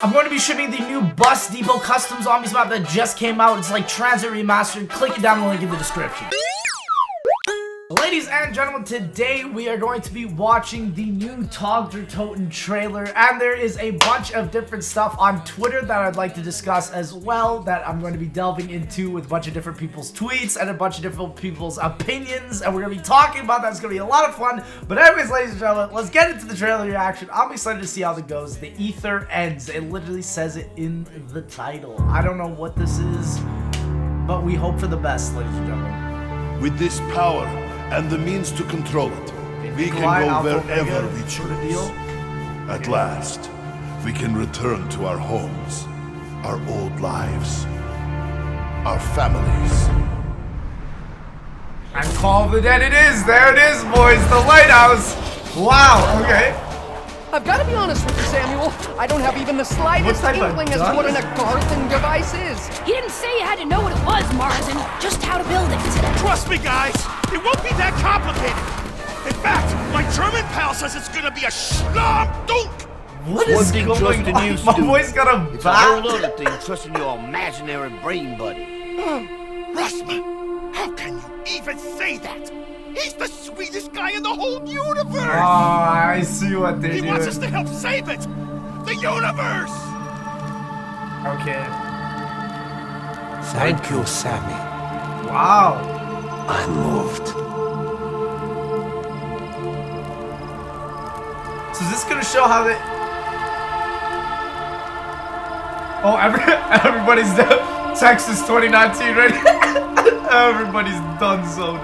I'm going to be shipping the new Bus Depot Custom Zombies map that just came out. It's like Transit Remastered. Click it down the link in the description. Ladies and gentlemen, today we are going to be watching the new Togder Toten trailer, and there is a bunch of different stuff on Twitter that I'd like to discuss as well, that I'm going to be delving into with a bunch of different people's tweets and a bunch of different people's opinions, and we're going to be talking about that. It's going to be a lot of fun. But anyways, ladies and gentlemen, let's get into the trailer reaction. I'm excited to see how it goes. The ether ends. It literally says it in the title. I don't know what this is, but we hope for the best, ladies and gentlemen. With this power and the means to control it, we can go wherever we choose. At last, we can return to our homes, our old lives, our families. And Call of the Dead it is! There it is, boys! The lighthouse! Wow, okay. I've got to be honest with you, Samuel. I don't have even the slightest inkling as to what an Agarthan device is. He didn't say you had to know what it was, Martin, just how to build it. Trust me, guys. It won't be that complicated. In fact, my German pal says it's gonna be a Schlamm-Dunk. What is going on? My voice got a It's a whole other thing trusting your imaginary brain buddy. Russman, how can you even say that? He's the sweetest guy in the whole universe! Oh, I see what they do. He wants us to help save it! The universe! Okay. Thank you, Sammy. Wow. I'm moved. So is this gonna show how they... Oh, everybody's done. Texas 2019 ready? Everybody's done so.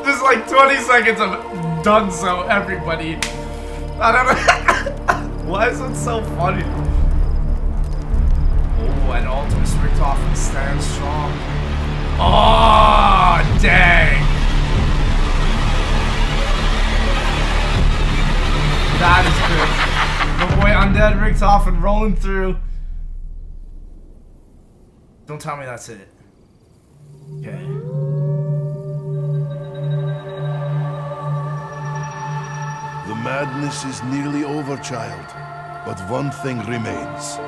Just like 20 seconds of done so, everybody. I don't know. Why is it so funny? Oh, and Ultimus Richtofen stands strong. Oh, dang. That is good. My boy Undead Richtofen rolling through. Don't tell me that's it. Okay. The madness is nearly over, child. But one thing remains.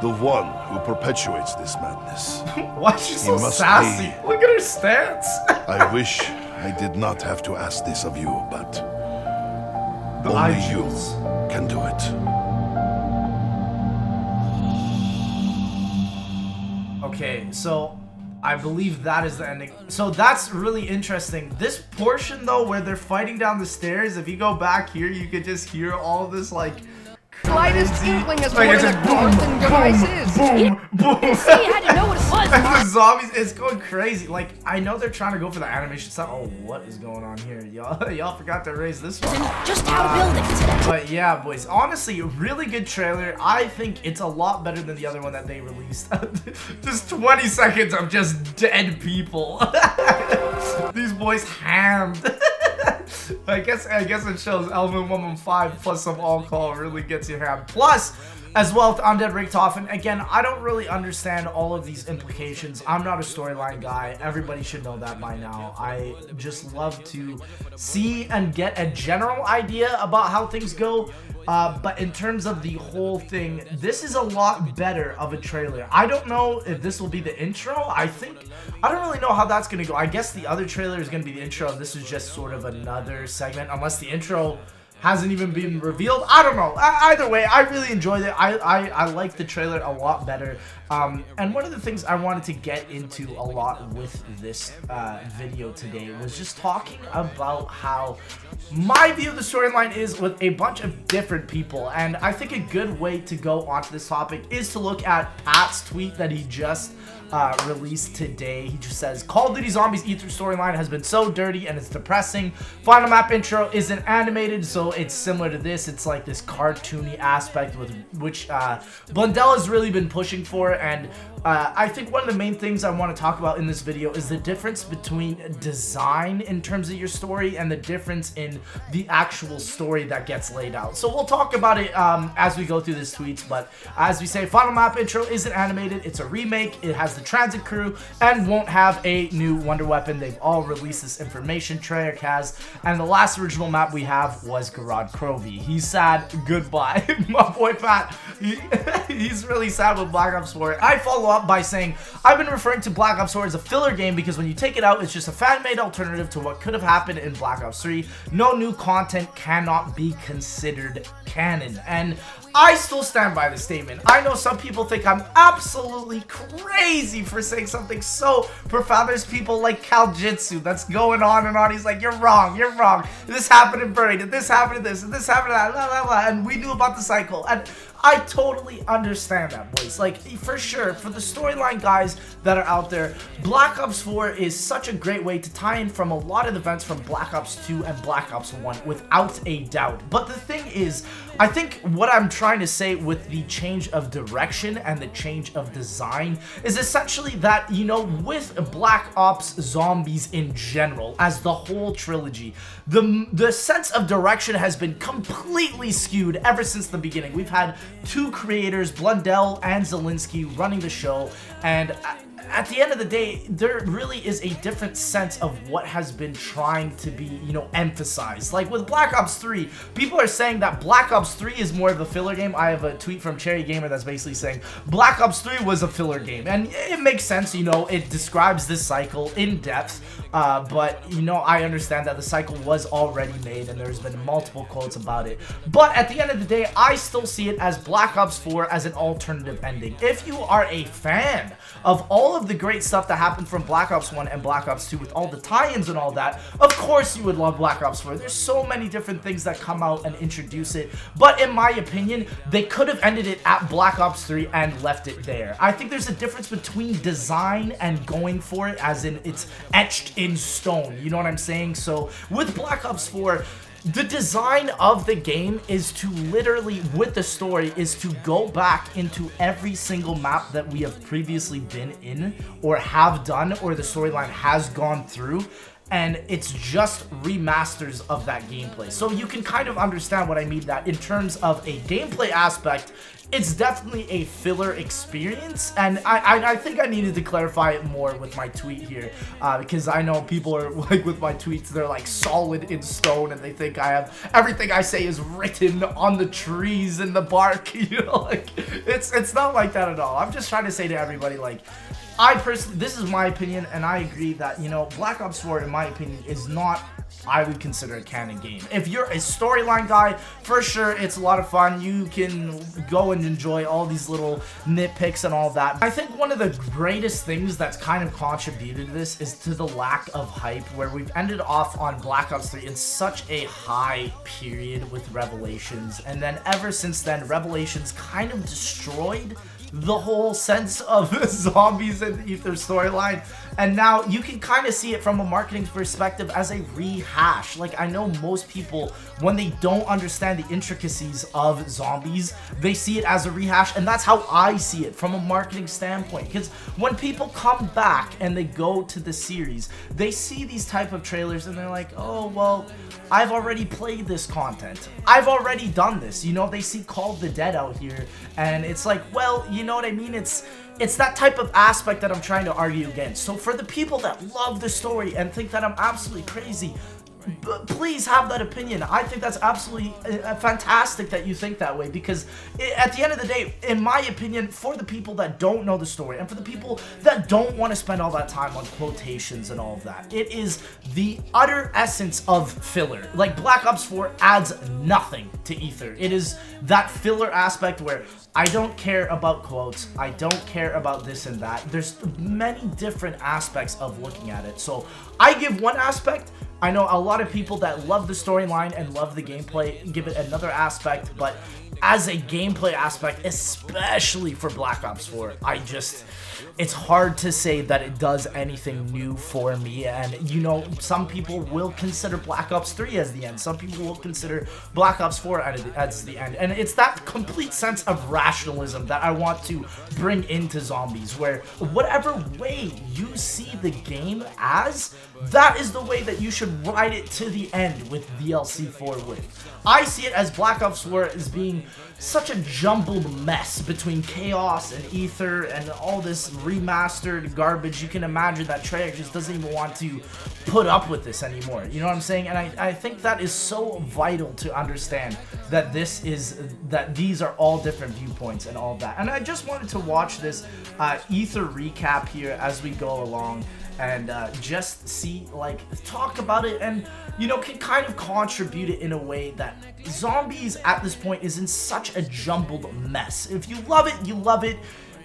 The one who perpetuates this madness. Why is she so sassy? Look at her stance. I wish I did not have to ask this of you, but only you can do it. Okay, so I believe that is the ending. So that's really interesting. This portion though, where they're fighting down the stairs, if you go back here, you could just hear all this like Slightest inkling as to what an Agarthan device is. boom, boom. He didn't say you had to know what it was, And Martin. the zombies, it's going crazy. Like, I know they're trying to go for the animation stuff. Oh, what is going on here? Y'all forgot to raise this one. Just how to build it. But yeah, boys, honestly, really good trailer. I think it's a lot better than the other one that they released. Just 20 seconds of just dead people. These boys hammed. I guess it shows Element 115 plus some alcohol really gets your ham. Plus, as well with Undead Richtofen, again, I don't really understand all of these implications. I'm not a storyline guy. Everybody should know that by now. I just love to see and get a general idea about how things go. But in terms of the whole thing, this is a lot better of a trailer. I don't know if this will be the intro. I don't really know how that's going to go. I guess the other trailer is going to be the intro, and this is just sort of another segment, unless the intro hasn't even been revealed. I don't know. Either way, I really enjoyed it. I like the trailer a lot better. And one of the things I wanted to get into a lot with this video today was just talking about how my view of the storyline is with a bunch of different people. And I think a good way to go onto this topic is to look at Pat's tweet that he just released today. He just says, Call of Duty Zombies E3 storyline has been so dirty and it's depressing. Final map intro isn't animated, so it's similar to this. It's like this cartoony aspect with which Blundell has really been pushing for, and I think one of the main things I want to talk about in this video is the difference between design in terms of your story and the difference in the actual story that gets laid out. So we'll talk about it as we go through this tweets, but as we say, final map intro isn't animated, it's a remake, it has the transit crew, and won't have a new wonder weapon. They've all released this information, Treyarch has, and the last original map we have was Garad Krovi. He's sad, goodbye. My boy Pat, he's really sad with Black Ops 4. I follow up by saying, I've been referring to Black Ops 4 as a filler game because when you take it out, it's just a fan-made alternative to what could have happened in Black Ops 3. No new content cannot be considered canon. And I still stand by the statement. I know some people think I'm absolutely crazy for saying something so profound. There's people like Kaljitsu that's going on and on. He's like, you're wrong, you're wrong. This happened in Buried, and this happened to this, and this happened to that, blah, blah, blah. And we knew about the cycle. And I totally understand that, boys. Like, for sure, for the storyline guys that are out there, Black Ops 4 is such a great way to tie in from a lot of events from Black Ops 2 and Black Ops 1, without a doubt. But the thing is, I think what I'm trying to say with the change of direction and the change of design is essentially that, you know, with Black Ops Zombies in general, as the whole trilogy, the sense of direction has been completely skewed ever since the beginning. We've had two creators, Blundell and Zelensky, running the show, and at the end of the day, there really is a different sense of what has been trying to be, you know, emphasized. Like with Black Ops 3, people are saying that Black Ops 3 is more of a filler game. I have a tweet from Cherry Gamer that's basically saying Black Ops 3 was a filler game, and it makes sense, you know, it describes this cycle in depth, but, you know, I understand that the cycle was already made and there's been multiple quotes about it. But at the end of the day, I still see it as Black Ops 4 as an alternative ending. If you are a fan of all of the great stuff that happened from Black Ops 1 and Black Ops 2 with all the tie-ins and all that, of course you would love Black Ops 4. There's so many different things that come out and introduce it, but in my opinion, they could have ended it at Black Ops 3 and left it there. I think there's a difference between design and going for it, as in it's etched in stone, you know what I'm saying? So with Black Ops 4, the design of the game is to literally, with the story, is to go back into every single map that we have previously been in or have done or the storyline has gone through, and it's just remasters of that gameplay. So you can kind of understand what I mean, that in terms of a gameplay aspect, it's definitely a filler experience, and I think I needed to clarify it more with my tweet here, because I know people are like, with my tweets, they're like solid in stone, and they think I have everything I say is written on the trees and the bark, you know, like, it's not like that at all. I'm just trying to say to everybody, like, I personally, this is my opinion, and I agree that, you know, Black Ops 4, in my opinion, is not, I would consider a canon game. If you're a storyline guy, for sure, it's a lot of fun. You can go and enjoy all these little nitpicks and all that. I think one of the greatest things that's kind of contributed to this is to the lack of hype, where we've ended off on Black Ops 3 in such a high period with Revelations, and then ever since then, Revelations kind of destroyed the whole sense of Zombies and Ether storyline, and now you can kind of see it from a marketing perspective as a rehash. Like, I know most people, when they don't understand the intricacies of Zombies, they see it as a rehash, and that's how I see it from a marketing standpoint, because when people come back and they go to the series, they see these type of trailers and they're like, oh, well, I've already played this content, I've already done this, you know. They see Call of the Dead out here, and it's like, well, you know what I mean? It's that type of aspect that I'm trying to argue against. So for the people that love the story and think that I'm absolutely crazy, please have that opinion. I think that's absolutely fantastic that you think that way, because at the end of the day, in my opinion, for the people that don't know the story and for the people that don't want to spend all that time on quotations and all of that, it is the utter essence of filler. Like, Black Ops 4 adds nothing to Ether. It is that filler aspect where I don't care about quotes, I don't care about this and that. There's many different aspects of looking at it. So I give one aspect. I know a lot of people that love the storyline and love the gameplay give it another aspect, but as a gameplay aspect, especially for Black Ops 4, I just, it's hard to say that it does anything new for me. And, you know, some people will consider Black Ops 3 as the end. Some people will consider Black Ops 4 as the end. And it's that complete sense of rationalism that I want to bring into Zombies, where whatever way you see the game as, that is the way that you should ride it to the end with DLC 4 with. I see it as Black Ops 4 as being such a jumbled mess between Chaos and Ether and all this remastered garbage. You can imagine that Treyarch just doesn't even want to put up with this anymore. You know what I'm saying? And I think that is so vital to understand that these are all different viewpoints and all of that. And I just wanted to watch this Ether recap here as we go along and just see, like, talk about it and, you know, can kind of contribute it in a way that Zombies at this point is in such a jumbled mess. If you love it, you love it.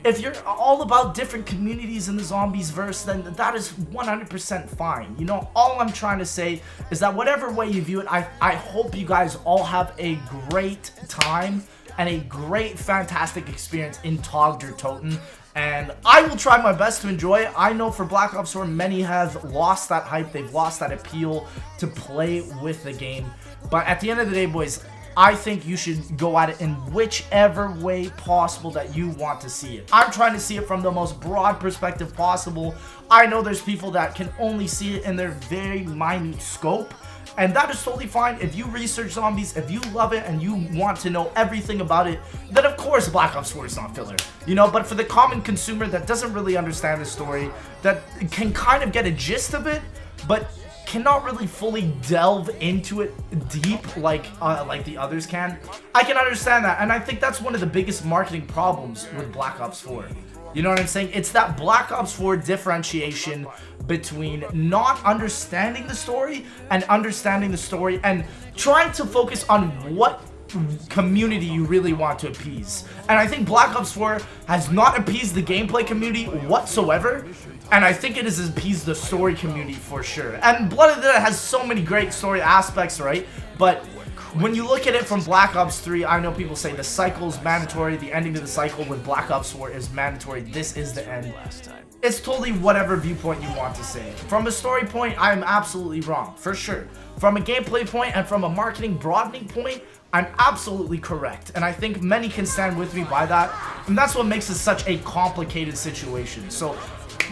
If you're all about different communities in the Zombies verse, then that is 100% fine. You know, all I'm trying to say is that whatever way you view it, I hope you guys all have a great time and a great, fantastic experience in Tog der Toten. And I will try my best to enjoy it. I know for Black Ops 4, many have lost that hype. They've lost that appeal to play with the game. But at the end of the day, boys, I think you should go at it in whichever way possible that you want to see it. I'm trying to see it from the most broad perspective possible. I know there's people that can only see it in their very minute scope. And that is totally fine. If you research Zombies, if you love it and you want to know everything about it, then of course Black Ops 4 is not filler. You know, but for the common consumer that doesn't really understand the story, that can kind of get a gist of it, but cannot really fully delve into it deep like the others can, I can understand that. And I think that's one of the biggest marketing problems with Black Ops 4. You know what I'm saying? It's that Black Ops 4 differentiation between not understanding the story and understanding the story and trying to focus on what community you really want to appease. And I think Black Ops 4 has not appeased the gameplay community whatsoever, and I think it has appeased the story community for sure. And Blood of the Dead has so many great story aspects, right? But when you look at it from Black Ops 3, I know people say the cycle is mandatory, the ending to the cycle with Black Ops 4 is mandatory, this is the end. It's totally whatever viewpoint you want to say. From a story point, I'm absolutely wrong, for sure. From a gameplay point and from a marketing broadening point, I'm absolutely correct. And I think many can stand with me by that. And that's what makes it such a complicated situation. So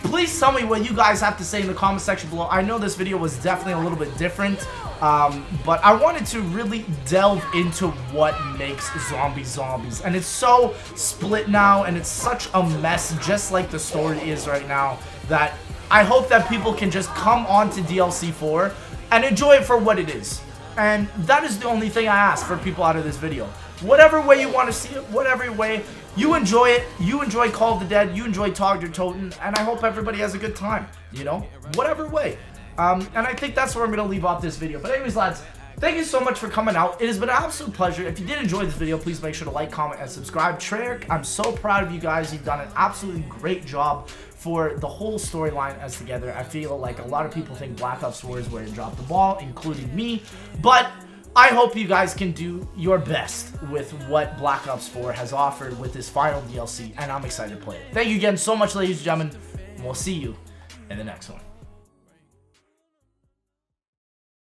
please tell me what you guys have to say in the comment section below. I know this video was definitely a little bit different, but I wanted to really delve into what makes Zombies Zombies. And it's so split now, and it's such a mess, just like the story is right now, that I hope that people can just come on to DLC 4 and enjoy it for what it is. And that is the only thing I ask for people out of this video. Whatever way you want to see it, whatever way, you enjoy it, you enjoy Call of the Dead, you enjoy Tog der Toten, and I hope everybody has a good time, you know, whatever way. And I think that's where I'm going to leave off this video. But anyways, lads, thank you so much for coming out. It has been an absolute pleasure. If you did enjoy this video, please make sure to like, comment, and subscribe. Treyarch, I'm so proud of you guys. You've done an absolutely great job for the whole storyline as together. I feel like a lot of people think Black Ops 4 is where it dropped the ball, including me. But I hope you guys can do your best with what Black Ops 4 has offered with this final DLC, and I'm excited to play it. Thank you again so much, ladies and gentlemen, and we'll see you in the next one.